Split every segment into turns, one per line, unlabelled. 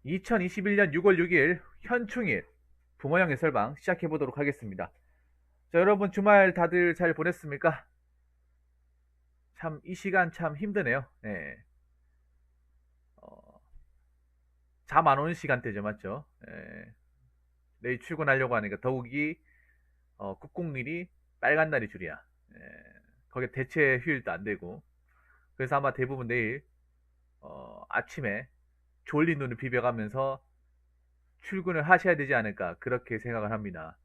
2021년 6월 6일 현충일 부모형 해설방 시작해보도록 하겠습니다. 자, 여러분 주말 다들 잘 보냈습니까? 참 이 시간 참 힘드네요. 네. 잠 안 오는 시간대죠, 맞죠? 내일 출근하려고 하니까 더욱이 국공일이 빨간 날이 줄이야. 거기에 대체 휴일도 안 되고. 그래서 아마 대부분 내일 아침에 졸린 눈을 비벼가면서 출근을 하셔야 되지 않을까 그렇게 생각을 합니다.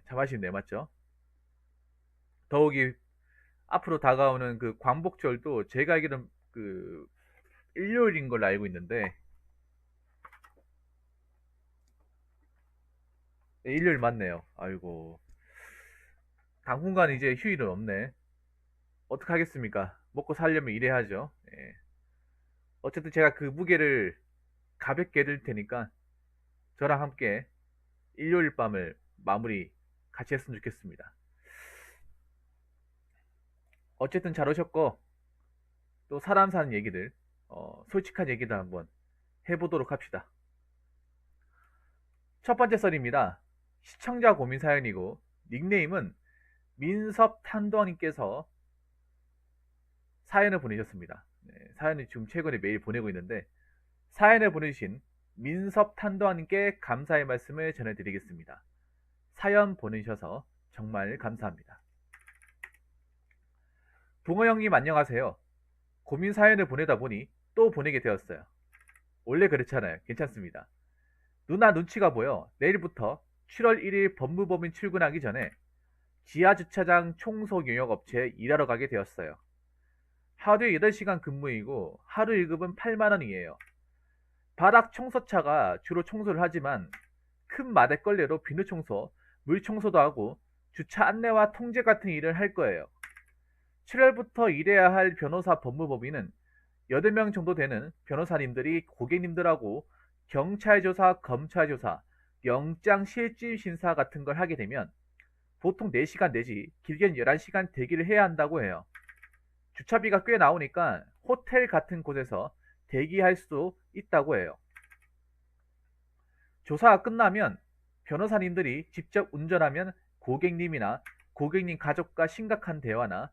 참 아쉽네요, 맞죠? 더욱이 앞으로 다가오는 그 광복절도 제가 알기로는 그 일요일인 걸로 알고 있는데, 네, 일요일 맞네요. 아이고, 당분간 이제 휴일은 없네. 어떡하겠습니까? 먹고 살려면 일해야죠. 어쨌든 제가 그 무게를 가볍게 해드릴 테니까 저랑 함께 일요일 밤을 마무리 같이 했으면 좋겠습니다. 어쨌든 잘 오셨고, 또 사람 사는 얘기들, 솔직한 얘기들 한번 해보도록 합시다. 첫 번째 썰입니다. 시청자 고민 사연이고, 닉네임은 민섭탄도님께서 사연을 보내셨습니다. 네, 사연을 지금 최근에 매일 보내고 있는데, 사연을 보내주신 민섭탄도님께 감사의 말씀을 전해드리겠습니다. 사연 보내주셔서 정말 감사합니다. 붕어 형님 안녕하세요. 고민 사연을 보내다 보니 또 보내게 되었어요. 원래 그렇잖아요. 괜찮습니다. 누나 눈치가 보여 내일부터 7월 1일 법무법인 출근하기 전에 지하주차장 청소 용역업체에 일하러 가게 되었어요. 하루에 8시간 근무이고 하루 일급은 8만원이에요. 바닥 청소차가 주로 청소를 하지만 큰 마대걸레로 비누 청소, 물 청소도 하고 주차 안내와 통제 같은 일을 할 거예요. 7월부터 일해야 할 변호사 법무법인은 8명 정도 되는 변호사님들이 고객님들하고 경찰 조사, 검찰 조사, 영장 실질 심사 같은 걸 하게 되면 보통 4시간 내지 길게는 11시간 대기를 해야 한다고 해요. 주차비가 꽤 나오니까 호텔 같은 곳에서 대기할 수도 있다고 해요. 조사가 끝나면 변호사님들이 직접 운전하면 고객님이나 고객님 가족과 심각한 대화나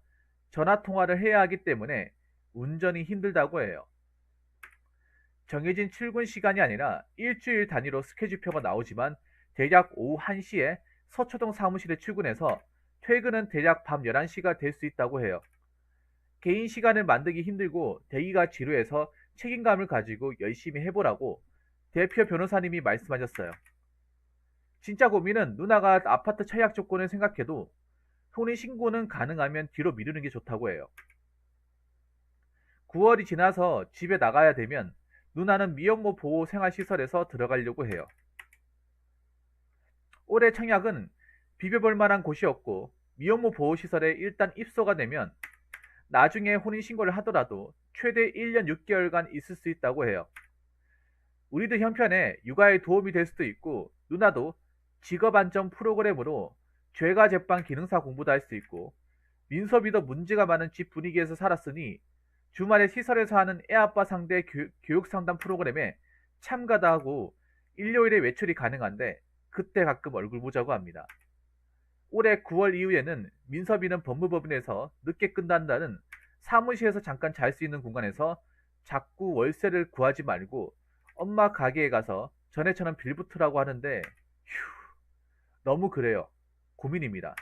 전화 통화를 해야 하기 때문에 운전이 힘들다고 해요. 정해진 출근 시간이 아니라 일주일 단위로 스케줄표가 나오지만 대략 오후 1시에 서초동 사무실에 출근해서 퇴근은 대략 밤 11시가 될 수 있다고 해요. 개인 시간을 만들기 힘들고 대기가 지루해서 책임감을 가지고 열심히 해보라고 대표 변호사님이 말씀하셨어요. 진짜 고민은 누나가 아파트 청약 조건을 생각해도 혼인신고는 가능하면 뒤로 미루는 게 좋다고 해요. 9월이 지나서 집에 나가야 되면 누나는 미혼모 보호 생활시설에서 들어가려고 해요. 올해 청약은 비벼볼 만한 곳이 없고 미혼모 보호시설에 일단 입소가 되면 나중에 혼인신고를 하더라도 최대 1년 6개월간 있을 수 있다고 해요. 우리도 형편에 육아에 도움이 될 수도 있고 누나도 직업안정 프로그램으로 죄가제빵 기능사 공부도 할 수 있고 민섭이도 문제가 많은 집 분위기에서 살았으니 주말에 시설에서 하는 애아빠 상대 교육상담 프로그램에 참가도 하고 일요일에 외출이 가능한데 그때 가끔 얼굴 보자고 합니다. 올해 9월 이후에는 민섭이는 법무법인에서 늦게 끝난다는 사무실에서 잠깐 잘 수 있는 공간에서 자꾸 월세를 구하지 말고 엄마 가게에 가서 전에처럼 빌붙으라고 하는데 너무 그래요. 고민입니다.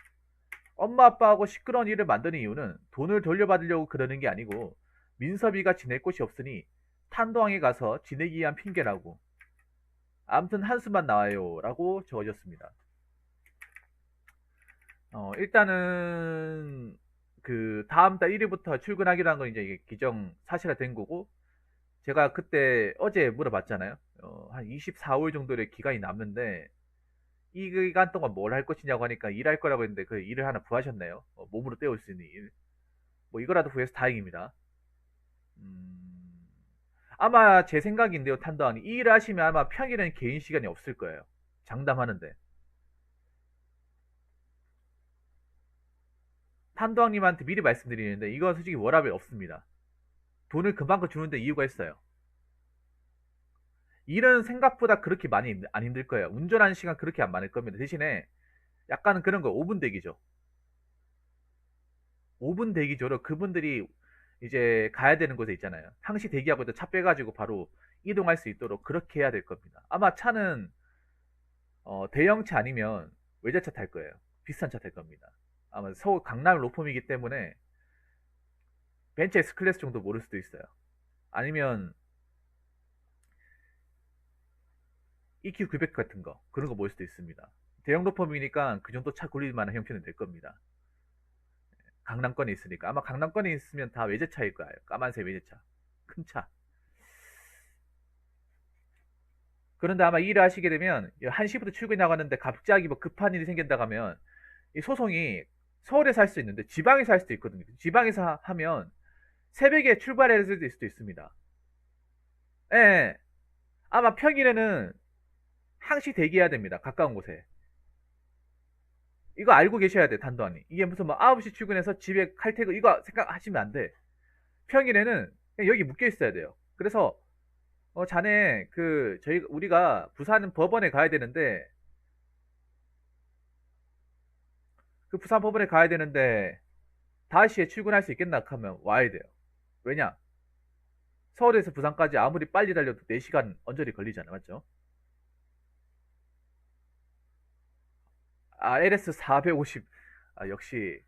엄마 아빠하고 시끄러운 일을 만드는 이유는 돈을 돌려받으려고 그러는 게 아니고 민섭이가 지낼 곳이 없으니 탄도항에 가서 지내기 위한 핑계라고. 아무튼 한숨만 나와요 라고 적어줬습니다. 일단은 그 다음 달 1일부터 출근하기로 한 건 이제 이게 기정 사실화 된 거고, 제가 그때 어제 물어봤잖아요. 한 24일 정도의 기간이 남는데 이 기간 동안 뭘 할 것이냐고 하니까 일할 거라고 했는데 그 일을 하나 구하셨네요. 몸으로 때울 수 있는 일. 뭐 이거라도 구해서 다행입니다. 음, 아마 제 생각인데요, 탄도하니 이 일을 하시면 아마 평일에는 개인 시간이 없을 거예요. 장담하는데. 탄도왕님한테 미리 말씀드리는데 이건 솔직히 워라밸 없습니다. 돈을 그만큼 주는데 이유가 있어요. 일은 생각보다 그렇게 많이 안 힘들 거예요. 운전하는 시간 그렇게 안 많을 겁니다. 대신에 약간은 그런 거 5분 대기죠. 5분 대기조로 그분들이 이제 가야 되는 곳에 있잖아요. 항시 대기하고 있다 차 빼가지고 바로 이동할 수 있도록 그렇게 해야 될 겁니다. 아마 차는 대형차 아니면 외제차 탈 거예요. 비싼 차 탈 겁니다. 아마 서울 강남 로펌이기 때문에 벤츠 S 클래스 정도 모를 수도 있어요. 아니면 EQ900 같은 거 그런 거 모를 수도 있습니다. 대형 로펌이니까 그 정도 차 굴릴 만한 형편은 될 겁니다. 강남권에 있으니까 아마 강남권에 있으면 다 외제차일 거예요. 까만색 외제차, 큰 차. 그런데 아마 이 일을 하시게 되면 1시부터 출근이 나가는데 갑자기 뭐 급한 일이 생긴다고 하면 이 소송이 서울에서 할 수 있는데 지방에서 할 수도 있거든요. 지방에서 하면 새벽에 출발해야 될 수도 있습니다. 예, 예. 아마 평일에는 항시 대기해야 됩니다. 가까운 곳에. 이거 알고 계셔야 돼, 단도하니. 이게 무슨 뭐 9시 출근해서 집에 칼퇴근 이거 생각하시면 안 돼. 평일에는 그냥 여기 묶여 있어야 돼요. 그래서 자네 우리가 부산 법원에 가야 되는데 그 부산 법원에 가야 되는데 5시에 출근할 수 있겠나 하면 와야 돼요. 왜냐? 서울에서 부산까지 아무리 빨리 달려도 4시간 언저리 걸리잖아. 맞죠? 아, LS 450. 아, 역시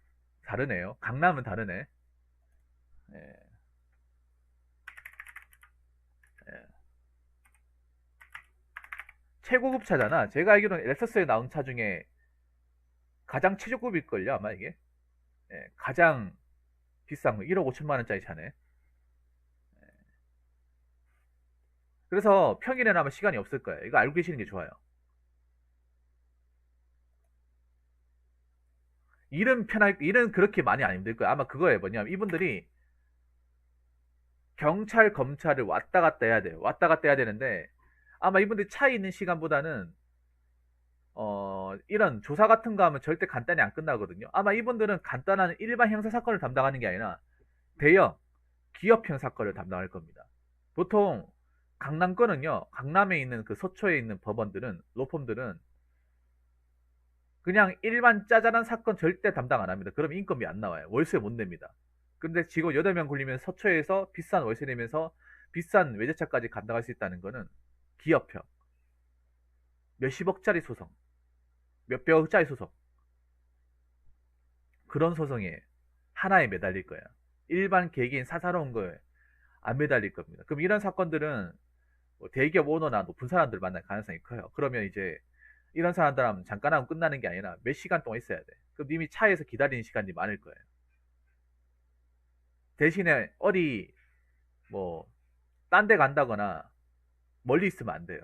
다르네요. 강남은 다르네. 예, 예. 최고급 차잖아. 제가 알기로는 렉서스에 나온 차 중에 가장 최저급일걸요, 아마 이게. 예, 가장 비싼 거, 1억 5천만 원짜리 차네. 그래서 평일에는 아마 시간이 없을 거예요. 이거 알고 계시는 게 좋아요. 일은 그렇게 많이 안 힘들 거예요. 아마 그거예요. 뭐냐면 이분들이 경찰, 검찰을 왔다 갔다 해야 돼요. 왔다 갔다 해야 되는데 아마 이분들이 차에 있는 시간보다는 이런 조사 같은 거 하면 절대 간단히 안 끝나거든요. 아마 이분들은 간단한 일반 형사 사건을 담당하는 게 아니라 대형 기업형 사건을 담당할 겁니다. 보통 강남권은요, 강남에 있는 그 서초에 있는 법원들은, 로펌들은 그냥 일반 짜잘한 사건 절대 담당 안 합니다. 그럼 인건비 안 나와요. 월세 못 냅니다. 근데 직원 8명 굴리면 서초에서 비싼 월세 내면서 비싼 외제차까지 감당할 수 있다는 거는 기업형, 몇십억짜리 소송, 몇백억짜리 소송, 그런 소송에 하나에 매달릴 거예요. 일반 개개인 사사로운 거에 안 매달릴 겁니다. 그럼 이런 사건들은 뭐 대기업 오너나 높은 사람들 만날 가능성이 커요. 그러면 이제 이런 사람들은 잠깐 하면 끝나는 게 아니라 몇 시간 동안 있어야 돼. 그럼 이미 차에서 기다리는 시간이 많을 거예요. 대신에 어디 뭐 딴 데 간다거나 멀리 있으면 안 돼요.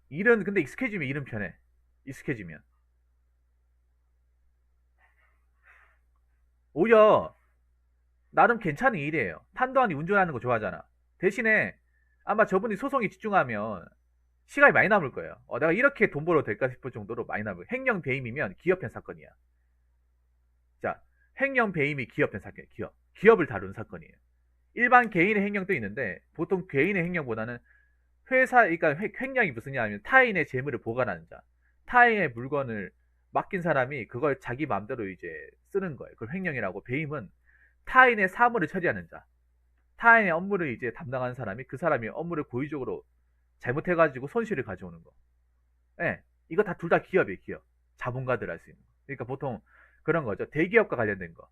일은 근데 익숙해지면 일은 편해. 익숙해지면. 오히려 나름 괜찮은 일이에요. 탄도한이 운전하는 거 좋아하잖아. 대신에 아마 저분이 소송에 집중하면 시간이 많이 남을 거예요. 내가 이렇게 돈 벌어도 될까 싶을 정도로 많이 남을. 횡령 배임이면 기업형 사건이야. 자, 횡령 배임이 기업형 사건이에요. 기업을 다루는 사건이에요. 일반 개인의 횡령도 있는데 보통 개인의 횡령보다는 그러니까 횡령이 무슨 냐 하면 타인의 재물을 보관하는 자. 타인의 물건을 맡긴 사람이 그걸 자기 마음대로 이제 쓰는 거예요. 그걸 횡령이라고. 배임은 타인의 사물을 처리하는 자. 타인의 업무를 이제 담당하는 사람이 그 사람이 업무를 고의적으로 잘못해가지고 손실을 가져오는 거. 예. 이거 다 둘 다 기업이에요, 기업. 자본가들 할 수 있는 거. 그러니까 보통 그런 거죠. 대기업과 관련된 거.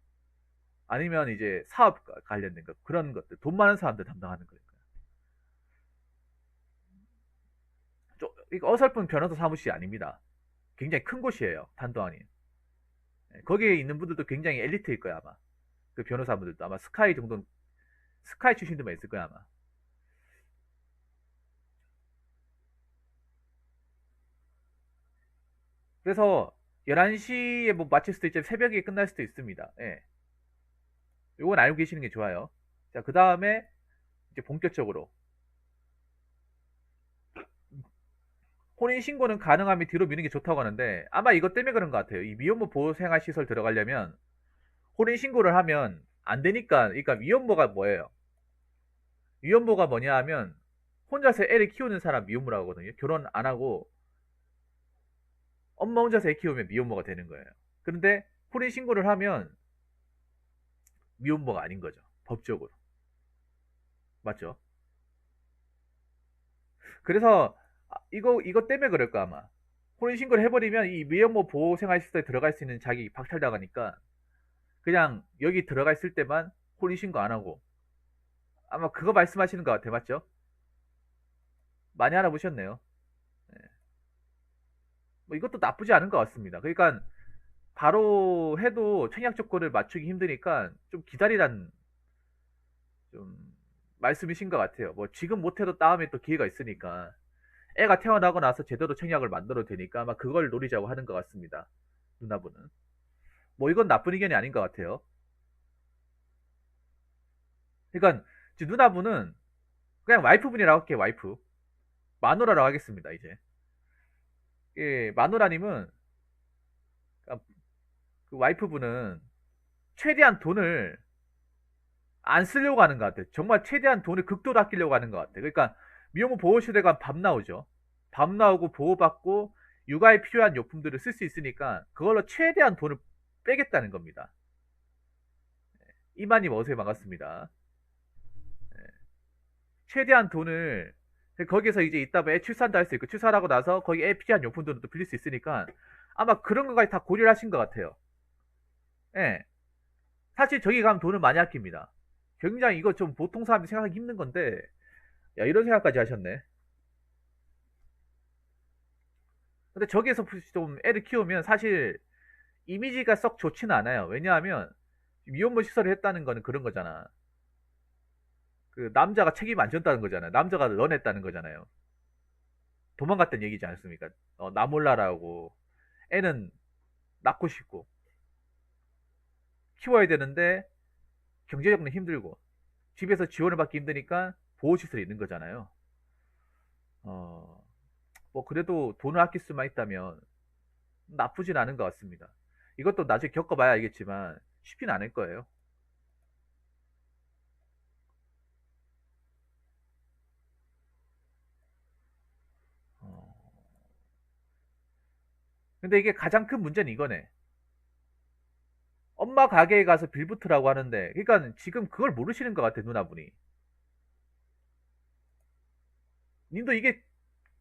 아니면 이제 사업과 관련된 거. 그런 것들. 돈 많은 사람들 담당하는 거예요. 이거 어설픈 변호사 사무실이 아닙니다. 굉장히 큰 곳이에요. 단도아니. 거기에 있는 분들도 굉장히 엘리트일 거야, 아마. 그 변호사분들도 아마 스카이 정도는, 스카이 출신들만 있을 거야, 아마. 그래서 11시에 뭐 마칠 수도 있지만 새벽에 끝날 수도 있습니다. 예. 요건 알고 계시는 게 좋아요. 자, 그 다음에 이제 본격적으로 혼인신고는 가능하면 뒤로 미는 게 좋다고 하는데 아마 이것 때문에 그런 것 같아요. 이 미혼모 보호생활시설 들어가려면 혼인신고를 하면 안 되니까, 그러니까 위혼모가 뭐예요? 위혼모가 뭐냐 하면 혼자서 애를 키우는 사람 미혼모라고 하거든요. 결혼 안 하고 엄마 혼자서 애 키우면 미혼모가 되는 거예요. 그런데 혼인 신고를 하면 미혼모가 아닌 거죠. 법적으로. 맞죠? 그래서 이거 때문에 그럴까 아마. 혼인 신고를 해버리면 이 미혼모 보호생활시설에 들어갈 수 있는 자격이 박탈당하니까 그냥 여기 들어가 있을 때만 혼인 신고 안 하고 아마 그거 말씀하시는 것 같아요. 맞죠? 많이 알아보셨네요. 예. 뭐 이것도 나쁘지 않은 것 같습니다. 그러니까 바로 해도 청약 조건을 맞추기 힘드니까 좀 기다리란 좀 말씀이신 것 같아요. 뭐 지금 못해도 다음에 또 기회가 있으니까 애가 태어나고 나서 제대로 청약을 만들어도 되니까 아마 그걸 노리자고 하는 것 같습니다. 누나분은. 뭐 이건 나쁜 의견이 아닌 것 같아요. 그러니까 지금 누나분은 그냥 와이프분이라고 할게요. 와이프. 마누라라고 하겠습니다. 이제. 예, 마누라님은 그러니까 그 와이프분은 최대한 돈을 안 쓰려고 하는 것 같아요. 정말 최대한 돈을 극도로 아끼려고 하는 것 같아요. 그러니까 미혼모 보호시설에 가면 밥 나오죠. 밥 나오고 보호받고 육아에 필요한 용품들을 쓸 수 있으니까 그걸로 최대한 돈을 빼겠다는 겁니다. 이마님 어서요. 반갑습니다. 최대한 돈을 거기서 이제 이따 애 출산도 할 수 있고 출산하고 나서 거기 애 필요한 용품들도 빌릴 수 있으니까 아마 그런 것까지 다 고려를 하신 것 같아요. 예. 사실 저기 가면 돈을 많이 아낍니다. 굉장히 이거 좀 보통 사람이 생각하기 힘든 건데 야 이런 생각까지 하셨네. 근데 저기에서 좀 애를 키우면 사실 이미지가 썩 좋지는 않아요. 왜냐하면 미혼모 시설을 했다는 거는 그런 거잖아. 그 남자가 책임 안 졌다는 거잖아요. 남자가 런했다는 거잖아요. 도망갔다는 얘기지 않습니까? 나 몰라라고 애는 낳고 싶고 키워야 되는데 경제적으로 힘들고 집에서 지원을 받기 힘드니까 보호시설이 있는 거잖아요. 어, 뭐 그래도 돈을 아낄 수만 있다면 나쁘진 않은 것 같습니다. 이것도 나중에 겪어봐야 알겠지만 쉽진 않을 거예요. 어, 근데 이게 가장 큰 문제는 이거네. 엄마 가게에 가서 빌부트라고 하는데, 그러니까 지금 그걸 모르시는 것 같아, 누나분이. 님도 이게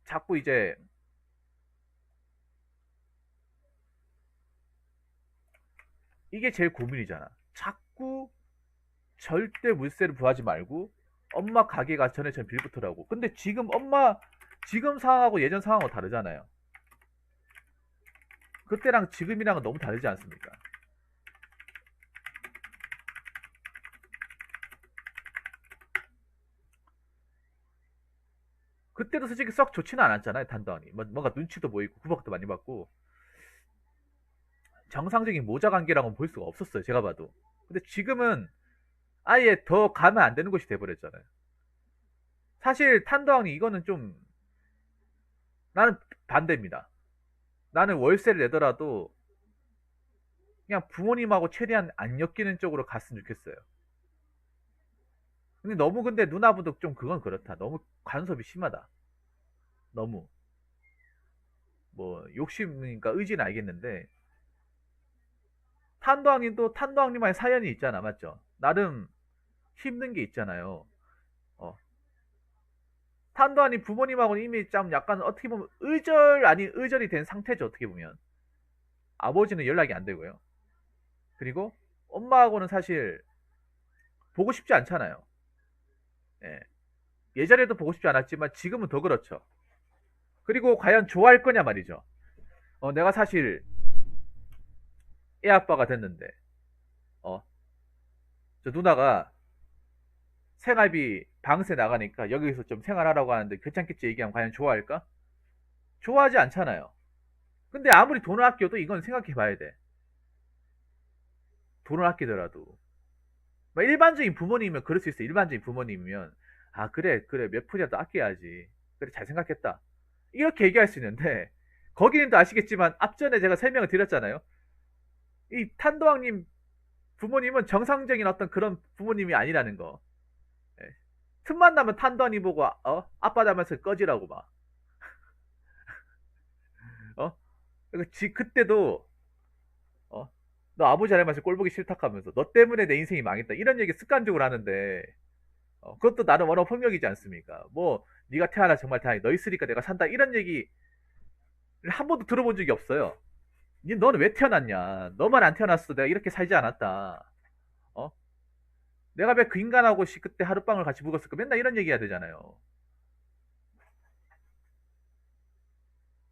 자꾸 이제, 이게 제일 고민이잖아. 자꾸 절대 물세를 부하지 말고, 엄마 가게 가서 전에 빌부트라고. 근데 지금 지금 상황하고 예전 상황하고 다르잖아요. 그때랑 지금이랑은 너무 다르지 않습니까? 그때도 솔직히 썩 좋지는 않았잖아요, 단단히. 뭔가 눈치도 보이고, 구박도 많이 받고, 정상적인 모자 관계라고는 볼 수가 없었어요, 제가 봐도. 근데 지금은 아예 더 가면 안 되는 곳이 돼버렸잖아요. 사실 탄도왕이 이거는 좀 나는 반대입니다. 나는 월세를 내더라도 그냥 부모님하고 최대한 안 엮이는 쪽으로 갔으면 좋겠어요. 근데 너무 근데 누나분도 좀 그건 그렇다. 너무 간섭이 심하다. 너무 뭐 욕심이니까 의지는 알겠는데 탄도왕님도 탄도왕님만의 사연이 있잖아, 맞죠? 나름 힘든 게 있잖아요. 어. 탄도왕님 부모님하고는 이미 좀 약간 어떻게 보면 의절 아닌 의절이 된 상태죠, 어떻게 보면. 아버지는 연락이 안 되고요. 그리고 엄마하고는 사실 보고 싶지 않잖아요. 예. 예전에도 보고 싶지 않았지만 지금은 더 그렇죠. 그리고 과연 좋아할 거냐 말이죠. 내가 사실 애 아빠가 됐는데, 어, 저 누나가 생활비 방세 나가니까 여기서 좀 생활하라고 하는데 괜찮겠지 얘기하면 과연 좋아할까? 좋아하지 않잖아요. 근데 아무리 돈을 아껴도 이건 생각해 봐야 돼. 돈을 아끼더라도. 막 일반적인 부모님이면 그럴 수 있어. 일반적인 부모님이면, 아, 그래, 그래, 몇 푼이라도 아껴야지. 그래, 잘 생각했다. 이렇게 얘기할 수 있는데, 거기는 또 아시겠지만, 앞전에 제가 설명을 드렸잖아요. 이 탄도왕님 부모님은 정상적인 어떤 그런 부모님이 아니라는 거. 예. 틈만 나면 탄도하니 보고 아빠 닮아서 꺼지라고 막. 어? 그때도 어? 너 아버지 닮아서 꼴보기 싫다 하면서 너 때문에 내 인생이 망했다 이런 얘기 습관적으로 하는데 그것도 나름 언어 폭력이지 않습니까? 뭐 네가 태어나 정말 다행히 너 있으니까 내가 산다 이런 얘기를 한 번도 들어본 적이 없어요. 너는 왜 태어났냐? 너만 안 태어났어 내가 이렇게 살지 않았다. 어? 내가 왜 그 인간하고 그때 하룻밤을 같이 묵었을까? 맨날 이런 얘기 해야 되잖아요.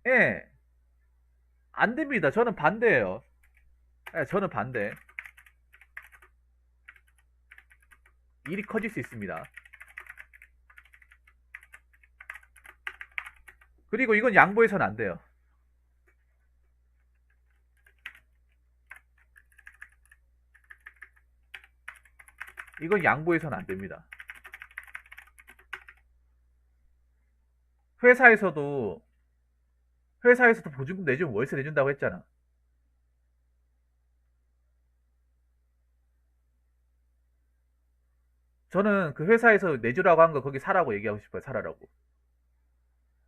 예, 안 됩니다. 저는 반대예요. 예, 저는 반대. 일이 커질 수 있습니다. 그리고 이건 양보해서는 안 돼요. 이건 양보해서는 안 됩니다. 회사에서도 회사에서도 보증금 내주면 월세 내준다고 했잖아. 저는 그 회사에서 내주라고 한 거 거기 사라고 얘기하고 싶어요. 살아라고.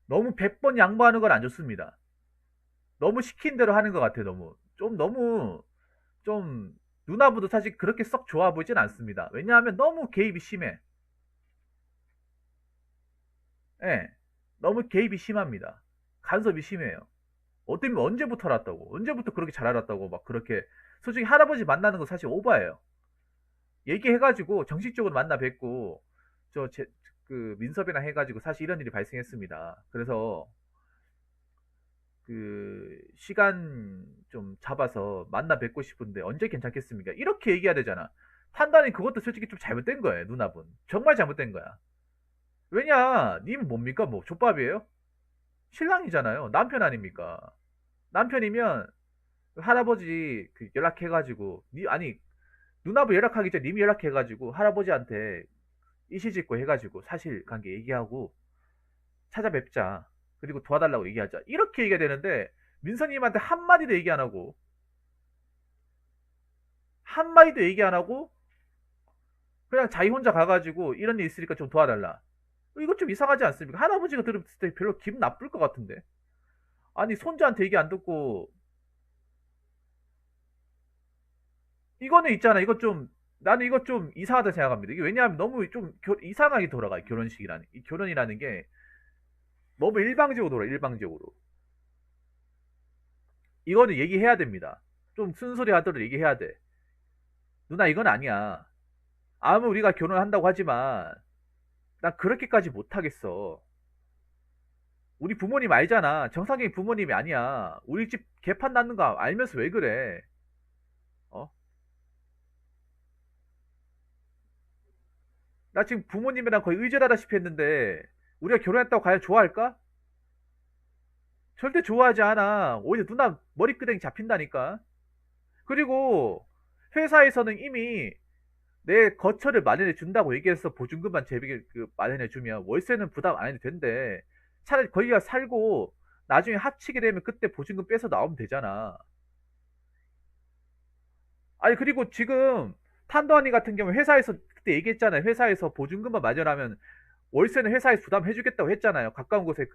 너무 100번 양보하는 건 안 좋습니다. 너무 시킨 대로 하는 것 같아요. 너무 좀 누나보다 사실 그렇게 썩 좋아 보이진 않습니다. 왜냐하면 너무 개입이 심해. 예. 너무 개입이 심합니다. 간섭이 심해요. 어쩌면 언제부터 알았다고? 언제부터 그렇게 잘 알았다고? 막 그렇게 솔직히 할아버지 만나는 거 사실 오바예요. 얘기해가지고 정식적으로 만나 뵙고 그 민섭이랑 해가지고 사실 이런 일이 발생했습니다. 그래서 그 시간 좀 잡아서 만나 뵙고 싶은데 언제 괜찮겠습니까? 이렇게 얘기해야 되잖아. 판단이 그것도 솔직히 좀 잘못된 거예요, 누나분. 정말 잘못된 거야. 왜냐, 님 뭡니까? 뭐 족밥이에요? 신랑이잖아요. 남편 아닙니까? 남편이면 할아버지 연락해가지고 아니 누나분 연락하기 전에 님이 연락해가지고 할아버지한테 이시짓고 해가지고 사실관계 얘기하고 찾아뵙자. 그리고 도와달라고 얘기하자. 이렇게 얘기해야 되는데 민서님한테 한마디도 얘기 안 하고 한마디도 얘기 안 하고 그냥 자기 혼자 가가지고 이런 일 있으니까 좀 도와달라. 이거 좀 이상하지 않습니까? 할아버지가 들었을 때 별로 기분 나쁠 것 같은데. 아니 손자한테 얘기 안 듣고 이거는 있잖아. 나는 이거 좀 이상하다 생각합니다. 이게 왜냐하면 너무 좀 이상하게 돌아가요. 이 결혼이라는 게 너무 일방적으로 돌아. 일방적으로. 이거는 얘기해야 됩니다. 좀 순소리 하도록 얘기해야 돼. 누나 이건 아니야. 아무 우리가 결혼을 한다고 하지만 난 그렇게까지 못하겠어. 우리 부모님 알잖아. 정상적인 부모님이 아니야. 우리 집 개판 낳는 거 알면서 왜 그래? 어? 나 지금 부모님이랑 거의 의절하다시피 했는데 우리가 결혼했다고 과연 좋아할까? 절대 좋아하지 않아. 오히려 누나 머리끄댕이 잡힌다니까. 그리고 회사에서는 이미 내 거처를 마련해 준다고 얘기해서 보증금만 제비게 마련해 주면 월세는 부담 안 해도 된대. 차라리 거기가 살고 나중에 합치게 되면 그때 보증금 빼서 나오면 되잖아. 아니 그리고 지금 탄도하니 같은 경우 회사에서 그때 얘기했잖아요. 회사에서 보증금만 마련하면 월세는 회사에서 부담해주겠다고 했잖아요. 가까운 곳에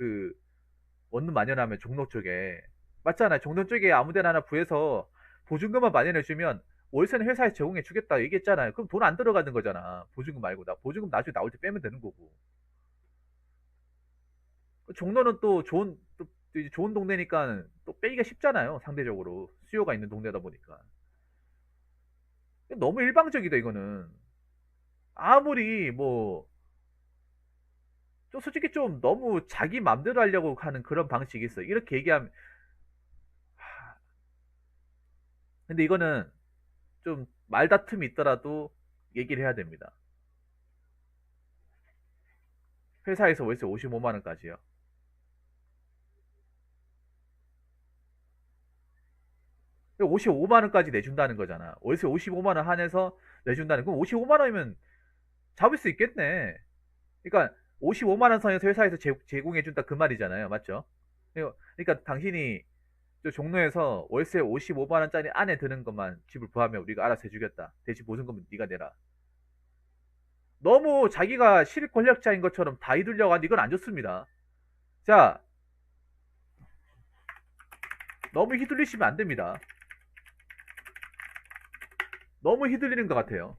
원룸 마련하면 종로 쪽에 맞잖아요. 종로 쪽에 아무데나 하나 구해서 보증금만 마련해주면 월세는 회사에서 제공해주겠다 얘기했잖아요. 그럼 돈 안 들어가는 거잖아. 보증금 말고 나 보증금 나중에 나올 때 빼면 되는 거고. 종로는 또 이제 좋은 동네니까 또 빼기가 쉽잖아요. 상대적으로 수요가 있는 동네다 보니까 너무 일방적이다 이거는. 아무리 뭐 좀 솔직히 좀 너무 자기 맘대로 하려고 하는 그런 방식이 있어. 이렇게 얘기하면 근데 이거는 좀 말다툼이 있더라도 얘기를 해야 됩니다. 회사에서 월세 55만 원까지요. 55만 원까지 내준다는 거잖아. 월세 55만 원 한해서 내준다는 그럼 55만 원이면 잡을 수 있겠네. 그러니까 55만 원 선에서 회사에서 제공해준다 그 말이잖아요. 맞죠? 그러니까 당신이 저 종로에서 월세 55만 원짜리 안에 드는 것만 집을 구하면 우리가 알아서 해주겠다. 대신 보증금은 네가 내라. 너무 자기가 실익 권력자인 것처럼 다 이들려고 하는데 이건 안 좋습니다. 자, 너무 휘둘리시면 안 됩니다. 너무 휘둘리는 것 같아요.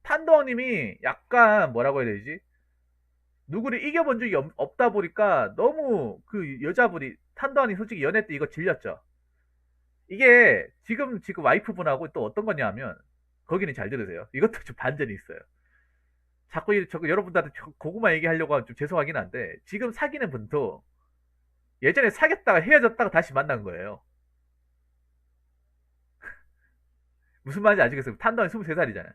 탄도왕님이 약간 뭐라고 해야 되지? 누구를 이겨본 적이 없다 보니까 너무 그 여자분이 탄도왕님 솔직히 연애 때 이거 질렸죠. 이게 지금 와이프분하고 또 어떤 거냐 하면 거기는 잘 들으세요. 이것도 좀 반전이 있어요. 자꾸 여러분들한테 고구마 얘기하려고 하면 좀 죄송하긴 한데 지금 사귀는 분도 예전에 사귀었다가 헤어졌다가 다시 만난 거예요. 무슨 말인지 아시겠어요? 탄도환이 23살이잖아요.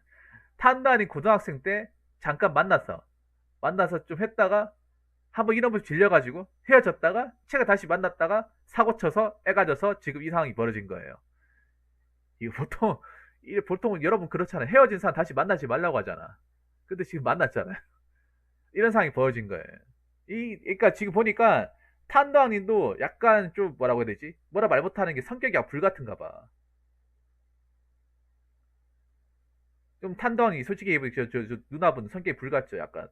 탄도환이 고등학생 때 잠깐 만나서 좀 했다가 한번 이런 분 질려가지고 헤어졌다가 제가 다시 만났다가 사고 쳐서 애가 져서 지금 이 상황이 벌어진 거예요. 이거 보통 여러분 그렇잖아요. 헤어진 사람 다시 만나지 말라고 하잖아. 근데 지금 만났잖아요. 이런 상황이 벌어진 거예요. 그러니까 지금 보니까 탄도왕님도 약간 좀 뭐라고 해야 되지? 뭐라 말 못하는 게 성격이 불 같은가 봐. 좀 탄도왕이 솔직히 저 누나분 성격이 불 같죠, 약간.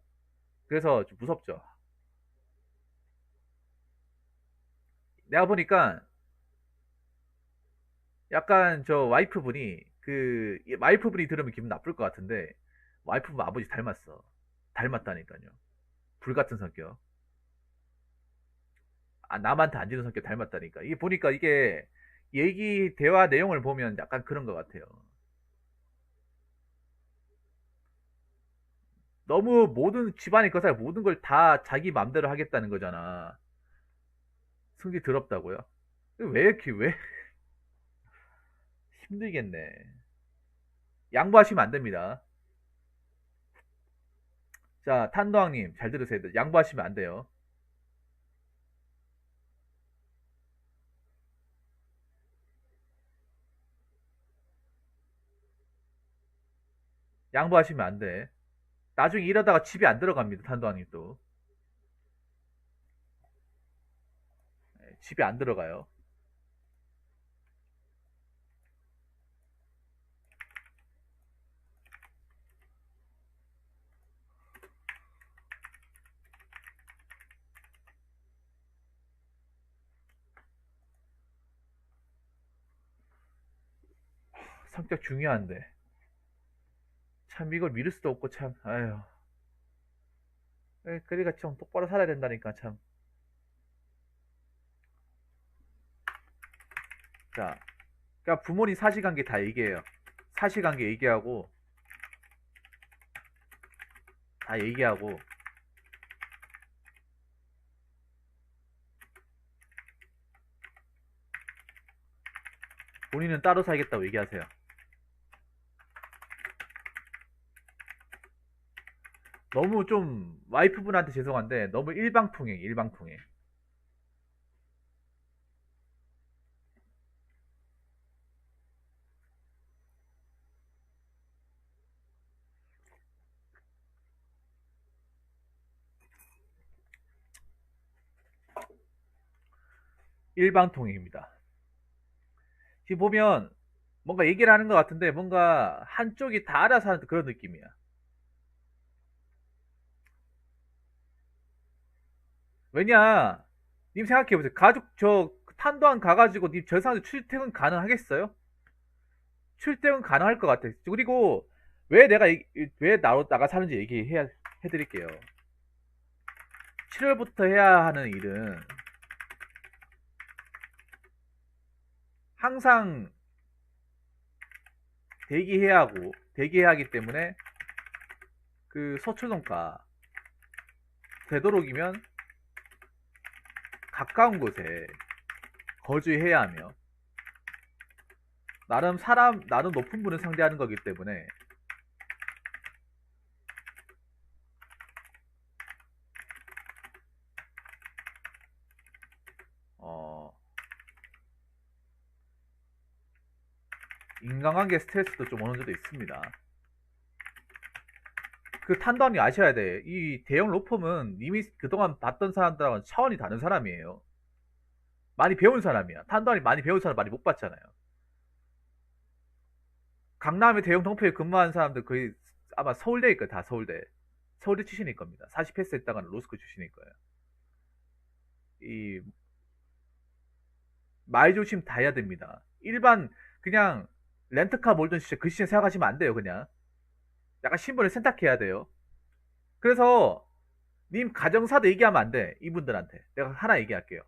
그래서 좀 무섭죠. 내가 보니까 약간 저 와이프분이 와이프분이 들으면 기분 나쁠 것 같은데 와이프분 아버지 닮았어. 닮았다니까요. 불 같은 성격. 아, 남한테 안 지는 성격 닮았다니까. 이게 보니까 이게 얘기 대화 내용을 보면 약간 그런 것 같아요. 너무 모든 집안의 것을 모든 걸 다 자기 맘대로 하겠다는 거잖아. 성질 더럽다고요? 왜 이렇게 왜 힘들겠네. 양보하시면 안 됩니다. 자, 탄도왕님 잘 들으세요. 양보하시면 안 돼요. 양보하시면 안 돼. 나중에 이러다가 집에 안 들어갑니다. 탄도왕님 또. 네, 집에 안 들어가요. 성격 중요한데. 참 이걸 미룰 수도 없고 참. 아휴. 그러니까 좀 똑바로 살아야 된다니까 참. 자, 그러니까 부모님 사실관계 다 얘기해요. 사실관계 얘기하고 다 얘기하고 본인은 따로 살겠다고 얘기하세요. 너무 좀 와이프분한테 죄송한데 너무 일방통행. 일방통행입니다. 지금 보면 뭔가 얘기를 하는 것 같은데 뭔가 한쪽이 다 알아서 하는 그런 느낌이야. 왜냐? 님 생각해보세요. 가족 저 탄도한 가가지고 님 저 상황에서 출퇴근 가능하겠어요? 출퇴근 가능할 것 같아. 그리고 왜 나가 사는지 해드릴게요. 7월부터 해야 하는 일은 항상 대기해야 하기 때문에 그 서초동가 되도록이면 가까운 곳에 거주해야 하며 나름 높은 분을 상대하는 거기 때문에 어, 인간관계 스트레스도 좀 어느 정도 있습니다. 그 탄도함이 아셔야 돼. 이 대형 로펌은 이미 그동안 봤던 사람들하고는 차원이 다른 사람이에요. 많이 배운 사람이야. 탄도환이 많이 배운 사람 많이 못 봤잖아요. 강남의 대형 동포에 근무한 사람들 거의 아마 서울대일 거예요. 다 서울대. 서울대 출신일 겁니다. 40패스 했다가는 로스쿨 출신일 거예요. 이 말조심 다 해야 됩니다. 일반 그냥 렌트카 몰던 시절 그 시절 생각하시면 안 돼요. 그냥 약간 신분을 선택해야 돼요. 그래서 님 가정사도 얘기하면 안 돼. 이분들한테 내가 하나 얘기할게요.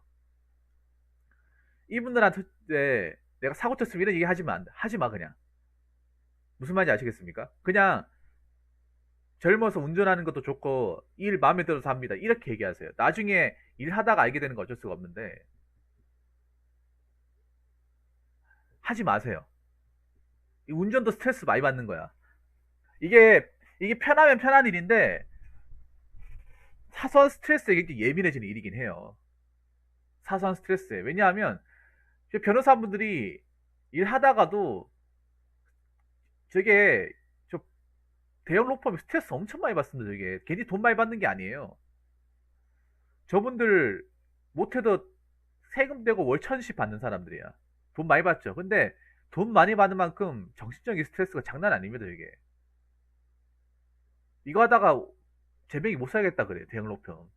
이분들한테 내가 사고 쳤으면 이런 얘기 하지만 안 돼. 하지 마 그냥. 무슨 말인지 아시겠습니까? 그냥 젊어서 운전하는 것도 좋고 일 마음에 들어서 합니다. 이렇게 얘기하세요. 나중에 일하다가 알게 되는 거 어쩔 수가 없는데 하지 마세요. 이 운전도 스트레스 많이 받는 거야. 이게 편하면 편한 일인데 사소한 스트레스에 굉장히 예민해지는 일이긴 해요. 사소한 스트레스에. 왜냐하면 변호사분들이 일하다가도 저게 저 대형 로펌이 스트레스 엄청 많이 받습니다. 저게 괜히 돈 많이 받는 게 아니에요. 저분들 못해도 세금 내고 월 1,000씩 받는 사람들이야. 돈 많이 받죠. 근데 돈 많이 받는 만큼 정신적인 스트레스가 장난 아닙니다. 이게 이거 하다가 제명이 못 살겠다 그래요. 대형 로펌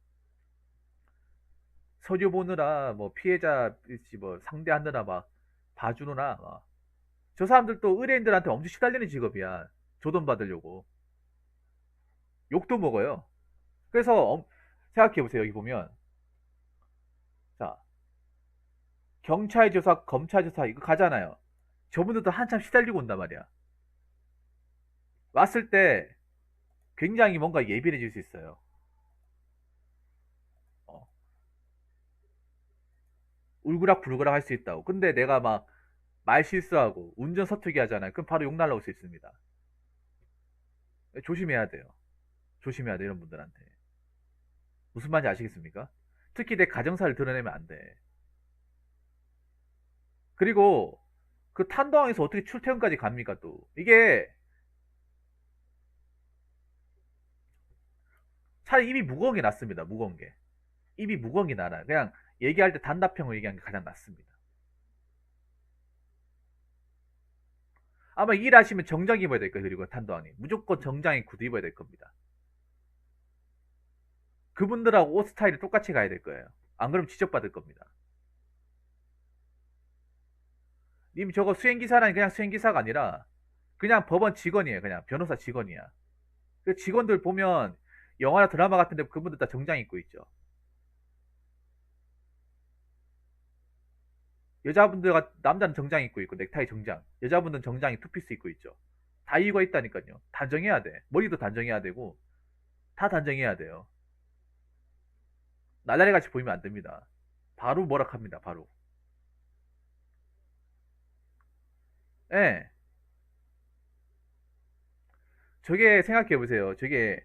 서류 보느라 뭐 피해자 뭐 상대하느라 막 봐주느라 막. 저 사람들도 의뢰인들한테 엄청 시달리는 직업이야. 조돈 받으려고 욕도 먹어요. 그래서 생각해 보세요. 여기 보면 자 경찰 조사, 검찰 조사 이거 가잖아요. 저분들도 한참 시달리고 온단 말이야. 왔을 때 굉장히 뭔가 예민해질 수 있어요. 어, 울그락불그락 할 수 있다고. 근데 내가 막 말 실수하고 운전 서투기 하잖아요. 그럼 바로 욕 날라올 수 있습니다. 조심해야 돼요. 조심해야 돼 이런 분들한테. 무슨 말인지 아시겠습니까? 특히 내 가정사를 드러내면 안 돼. 그리고 그 탄도항에서 어떻게 출퇴근까지 갑니까 또. 이게 차라리 입이 무거운 게 낫습니다. 무거운 게. 입이 무거운 게 나아요. 그냥 얘기할 때 단답형으로 얘기하는 게 가장 낫습니다. 아마 일하시면 정장 입어야 될 거예요. 그리고 탄도항이 무조건 정장에 구두 입어야 될 겁니다. 그분들하고 옷 스타일이 똑같이 가야 될 거예요. 안 그러면 지적받을 겁니다. 님 저거 수행기사라니 그냥 수행기사가 아니라 그냥 법원 직원이에요. 그냥 변호사 직원이야. 그 직원들 보면 영화나 드라마 같은데 그분들 다 정장 입고 있죠. 여자분들 남자는 정장 입고 있고 넥타이 정장, 여자분들은 정장이 투피스 입고 있죠. 다 이유가 있다니까요. 단정해야 돼. 머리도 단정해야 되고 다 단정해야 돼요. 날라리 같이 보이면 안 됩니다. 바로 뭐락합니다. 바로. 예. 저게 생각해 보세요. 저게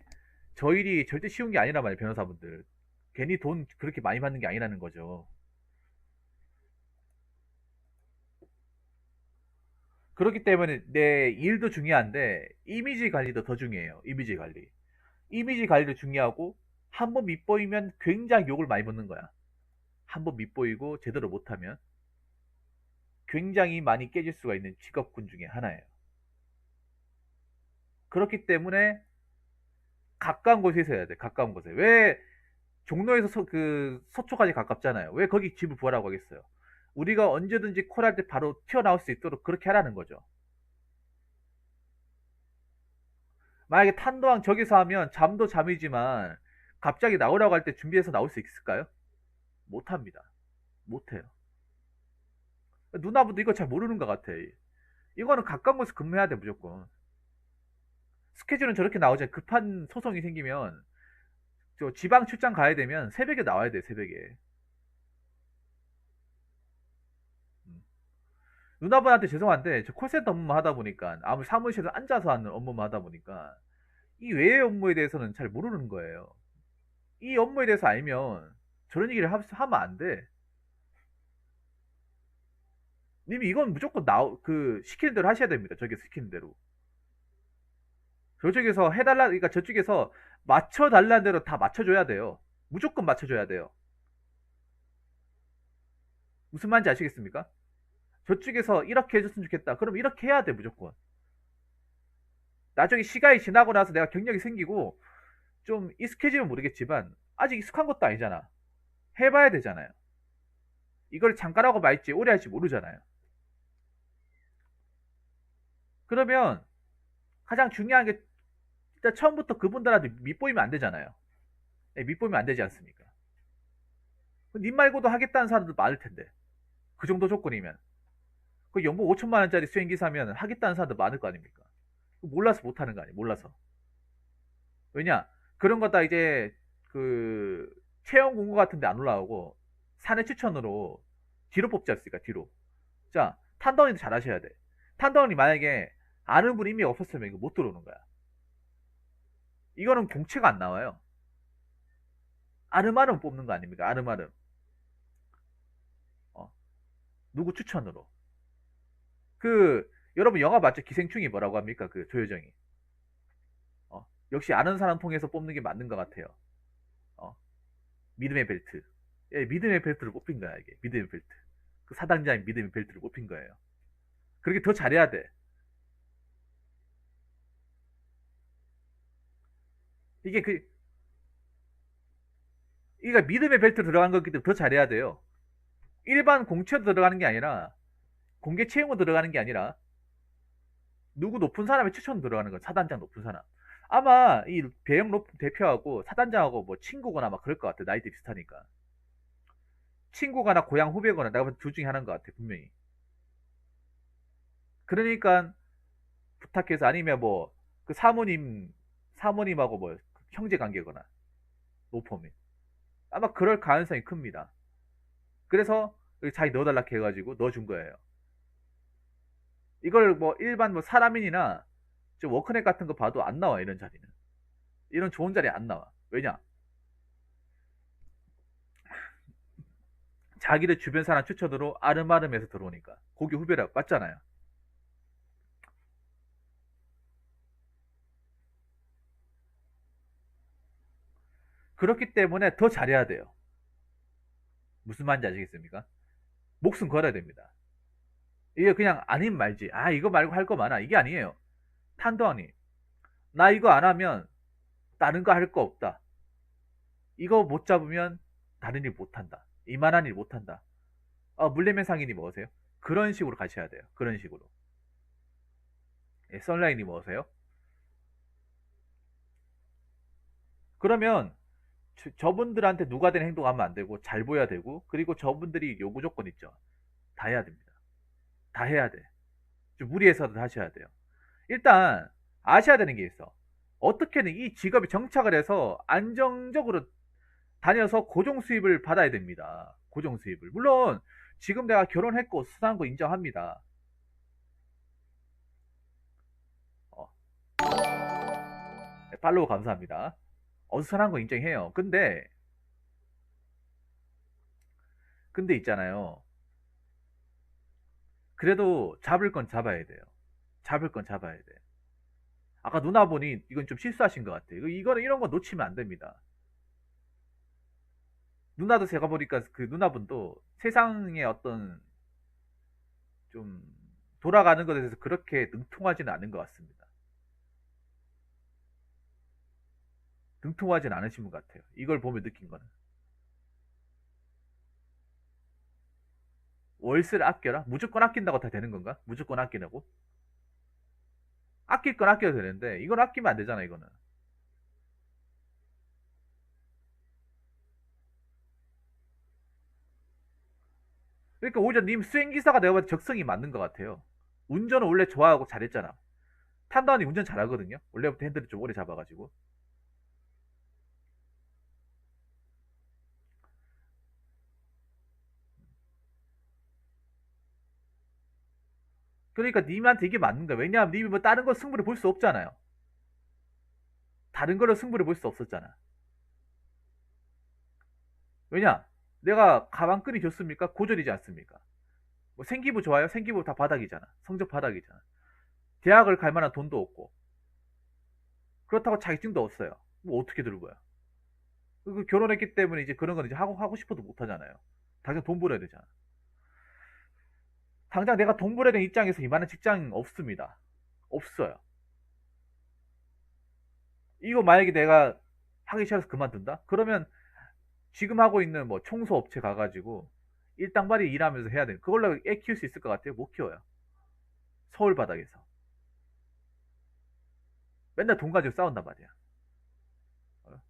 저 일이 절대 쉬운 게 아니란 말이에요. 변호사분들. 괜히 돈 그렇게 많이 받는 게 아니라는 거죠. 그렇기 때문에 내 일도 중요한데 이미지 관리도 더 중요해요. 이미지 관리. 이미지 관리도 중요하고 한 번 밉보이면 굉장히 욕을 많이 먹는 거야. 한 번 밉보이고 제대로 못하면 굉장히 많이 깨질 수가 있는 직업군 중에 하나예요. 그렇기 때문에 가까운 곳에서 해야 돼. 가까운 곳에. 왜 종로에서 그 서초까지 가깝잖아요. 왜 거기 집을 구하라고 하겠어요? 우리가 언제든지 콜할 때 바로 튀어나올 수 있도록 그렇게 하라는 거죠. 만약에 탄도항 저기서 하면 잠도 잠이지만 갑자기 나오라고 할 때 준비해서 나올 수 있을까요? 못합니다. 못해요. 누나분도 이거 잘 모르는 것 같아. 이거는 가까운 곳에서 근무해야 돼 무조건. 스케줄은 저렇게 나오죠. 급한 소송이 생기면 저 지방 출장 가야 되면 새벽에 나와야 돼 새벽에. 음. 누나분한테 죄송한데 저 콜센터 업무만 하다 보니까 아무 사무실에서 앉아서 하는 업무만 하다 보니까 이 외의 업무에 대해서는 잘 모르는 거예요. 이 업무에 대해서 알면 저런 얘기를 하면 안 돼. 님이 이건 무조건 그 시키는 대로 하셔야 됩니다. 저게 시키는 대로. 저쪽에서 해달라, 그러니까 저쪽에서 맞춰달라는 대로 다 맞춰줘야 돼요. 무조건 맞춰줘야 돼요. 무슨 말인지 아시겠습니까? 저쪽에서 이렇게 해줬으면 좋겠다. 그럼 이렇게 해야 돼, 무조건. 나중에 시간이 지나고 나서 내가 경력이 생기고 좀 익숙해지면 모르겠지만 아직 익숙한 것도 아니잖아. 해봐야 되잖아요. 이걸 잠깐 하고 말지 오래 할지 모르잖아요. 그러면 가장 중요한 게 일단 처음부터 그분들한테 밑보이면 안 되잖아요. 네, 밑보이면 안 되지 않습니까? 님 말고도 하겠다는 사람들 많을 텐데. 그 정도 조건이면. 그 연봉 5천만 원짜리 수행기 사면 하겠다는 사람들 많을 거 아닙니까? 몰라서 못하는 거 아니에요. 몰라서. 왜냐? 그런 거 다 이제 그 채용 공고 같은데 안 올라오고 사내 추천으로 뒤로 뽑지 않습니까? 뒤로. 자, 탄다운이도 잘 하셔야 돼. 탄다운이 만약에 아는 분 이미 없었으면 이거 못 들어오는 거야. 이거는 공채가 안 나와요. 아름아름 뽑는 거 아닙니까? 아름아름. 어, 누구 추천으로. 그 여러분 영화 봤죠? 기생충이 뭐라고 합니까? 그 조효정이. 역시 아는 사람 통해서 뽑는 게 맞는 것 같아요. 어, 믿음의 벨트. 예, 믿음의 벨트를 뽑힌 거야, 이게. 믿음의 벨트. 그 사당자인 믿음의 벨트를 뽑힌 거예요. 그렇게 더 잘해야 돼. 이게 이게 믿음의 벨트 들어간 거기 때문에 더 잘해야 돼요. 일반 공채로 들어가는 게 아니라, 공개 채용으로 들어가는 게 아니라, 누구 높은 사람의 추천으로 들어가는 거야. 사단장 높은 사람. 아마 이 배영 대표하고 사단장하고 뭐 친구거나 막 그럴 것 같아. 나이대 비슷하니까. 친구거나 고향 후배거나 내가 볼때 둘 중에 하나인 것 같아. 분명히. 그러니까 부탁해서 아니면 뭐 그 사모님하고 뭐 형제 관계거나 노포면 아마 그럴 가능성이 큽니다. 그래서 자기 넣어달라 해가지고 넣어준 거예요. 이걸 뭐 일반 뭐 사람인이나 좀 워크넷 같은 거 봐도 안 나와 이런 자리는. 이런 좋은 자리 안 나와. 왜냐? 자기를 주변 사람 추천으로 아름아름해서 들어오니까 고기 후배라 맞잖아요. 그렇기 때문에 더 잘해야 돼요. 무슨 말인지 아시겠습니까? 목숨 걸어야 됩니다. 이게 그냥 아님 말지. 아 이거 말고 할 거 많아. 이게 아니에요. 탄도하니 나 이거 안 하면 다른 거 할 거 없다. 이거 못 잡으면 다른 일 못 한다. 이만한 일 못 한다. 물레면 상인이 뭐세요? 그런 식으로 가셔야 돼요. 그런 식으로. 예, 썬라인이 뭐세요? 그러면 저분들한테 누가 된 행동하면 안 되고 잘 보여야 되고 그리고 저분들이 요구 조건 있죠. 다 해야 됩니다. 다 해야 돼. 좀 무리해서도 하셔야 돼요. 일단 아셔야 되는 게 있어. 어떻게든 이 직업에 정착을 해서 안정적으로 다녀서 고정 수입을 받아야 됩니다. 고정 수입을. 물론 지금 내가 결혼했고 수상한 거 인정합니다. 어, 네, 팔로우 감사합니다. 어수선한 거 인정해요. 근데 있잖아요. 그래도 잡을 건 잡아야 돼요. 잡을 건 잡아야 돼. 아까 누나분이 이건 좀 실수하신 것 같아요. 이거는 이런 거 놓치면 안 됩니다. 누나도 제가 보니까 그 누나분도 세상의 어떤 좀 돌아가는 것에 대해서 그렇게 능통하지는 않은 것 같습니다. 능통하진 않으신 분 같아요. 이걸 보면 느낀 거는. 월세를 아껴라? 무조건 아낀다고 다 되는 건가? 무조건 아끼라고? 아낄 건 아껴야 되는데 이건 아끼면 안 되잖아 이거는. 그러니까 오히려 님 수행기사가 내가 봐도 적성이 맞는 것 같아요. 운전은 원래 좋아하고 잘했잖아. 탄다운이 운전 잘하거든요. 원래부터 핸들을 좀 오래 잡아가지고. 그러니까 님한테 이게 맞는 거야. 왜냐하면 님이 뭐 다른 거 승부를 볼 수 없잖아요. 다른 걸로 승부를 볼 수 없었잖아. 왜냐? 내가 가방끈이 좋습니까? 고졸이지 않습니까? 뭐 생기부 좋아요? 생기부 다 바닥이잖아. 성적 바닥이잖아. 대학을 갈 만한 돈도 없고. 그렇다고 자격증도 없어요. 뭐 어떻게 들은 거야? 결혼했기 때문에 이제 그런 건 이제 하고 싶어도 못 하잖아요. 당장 돈 벌어야 되잖아. 당장 내가 돈 벌어야 되는 입장에서 이만한 직장 없습니다. 없어요. 이거 만약에 내가 하기 싫어서 그만둔다? 그러면 지금 하고 있는 뭐 청소 업체 가가지고 일당발이 일하면서 해야 돼. 그걸로 애 키울 수 있을 것 같아요? 못 키워요. 서울 바닥에서. 맨날 돈 가지고 싸운단 말이야. 어?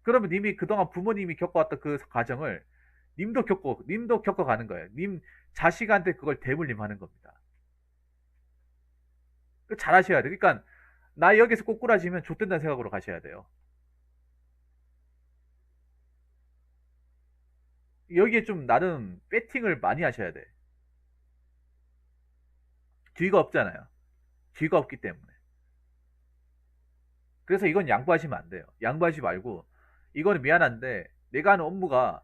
그러면 님이 그동안 부모님이 겪어왔던 그 과정을 님도 겪어가는 거예요. 님 자식한테 그걸 대물림 하는 겁니다. 잘 하셔야 돼. 그러니까 나 여기서 꼬꾸라지면 좆된다는 생각으로 가셔야 돼요. 여기에 좀 나름 배팅을 많이 하셔야 돼. 뒤가 없잖아요. 뒤가 없기 때문에. 그래서 이건 양보하시면 안 돼요. 양보하지 말고 이거는 미안한데 내가 하는 업무가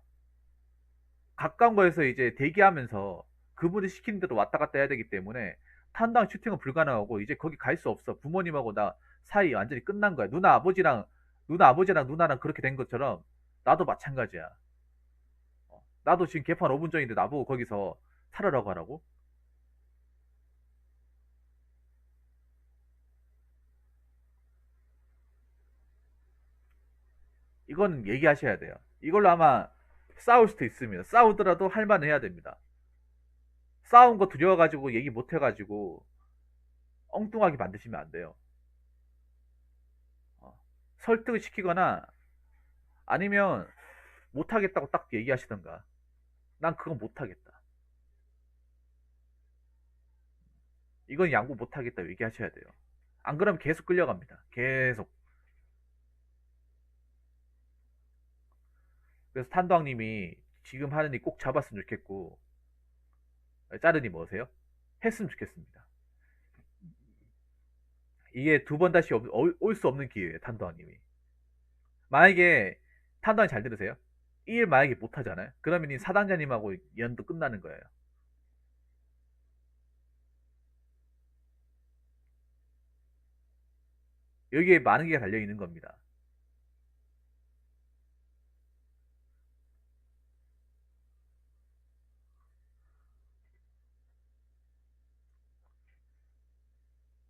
가까운 거에서 이제 대기하면서 그분이 시키는 대로 왔다 갔다 해야 되기 때문에 탄당 슈팅은 불가능하고 이제 거기 갈 수 없어. 부모님하고 나 사이 완전히 끝난 거야. 누나 아버지랑 누나랑 그렇게 된 것처럼 나도 마찬가지야. 나도 지금 개판 5분 전인데 나보고 거기서 살아라고 하라고? 이건 얘기하셔야 돼요. 이걸로 아마 싸울 수도 있습니다. 싸우더라도 할 말은 해야 됩니다. 싸운 거 두려워가지고 얘기 못 해가지고 엉뚱하게 만드시면 안 돼요. 어, 설득을 시키거나 아니면 못하겠다고 딱 얘기하시던가. 난 그건 못하겠다. 이건 양보 못하겠다 얘기하셔야 돼요. 안 그러면 계속 끌려갑니다. 계속. 그래서 탄도왕님이 지금 하는 일 꼭 잡았으면 좋겠고, 자르니 뭐세요? 했으면 좋겠습니다. 이게 두 번 다시 올 수 없는 기회예요, 탄도왕님이. 만약에 탄도왕 잘 들으세요? 이 일 만약에 못하잖아요? 그러면 이 사단장님하고 연도 끝나는 거예요. 여기에 많은 게 달려 있는 겁니다.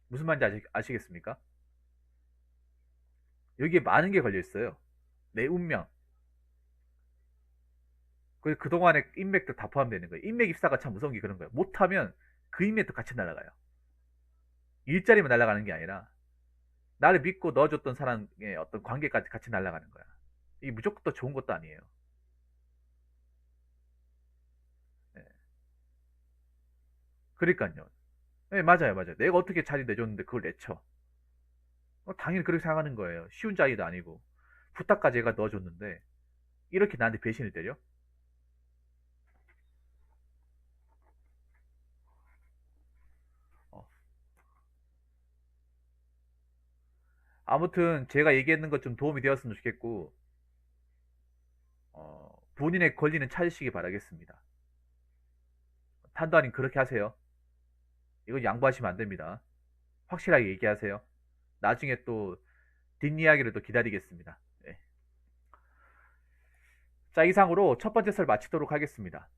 무슨 말인지 아시겠습니까? 여기에 많은 게 걸려 있어요. 내 운명. 그동안의 인맥도 다 포함되는 거예요. 인맥 입사가 참 무서운 게 그런 거예요. 못하면 그 인맥도 같이 날아가요. 일자리만 날아가는 게 아니라 나를 믿고 넣어줬던 사람의 어떤 관계까지 같이 날아가는 거야. 이게 무조건 또 좋은 것도 아니에요. 네. 그러니까요. 네, 맞아요, 맞아요. 내가 어떻게 자리 내줬는데 그걸 내쳐. 당연히 그렇게 생각하는 거예요. 쉬운 자리도 아니고. 부탁까지 얘가 넣어줬는데, 이렇게 나한테 배신을 때려? 어. 아무튼, 제가 얘기했는 것 좀 도움이 되었으면 좋겠고, 본인의 권리는 찾으시기 바라겠습니다. 판단님 그렇게 하세요. 이건 양보하시면 안 됩니다. 확실하게 얘기하세요. 나중에 또 뒷이야기를 또 기다리겠습니다. 네. 자, 이상으로 첫 번째 설 마치도록 하겠습니다.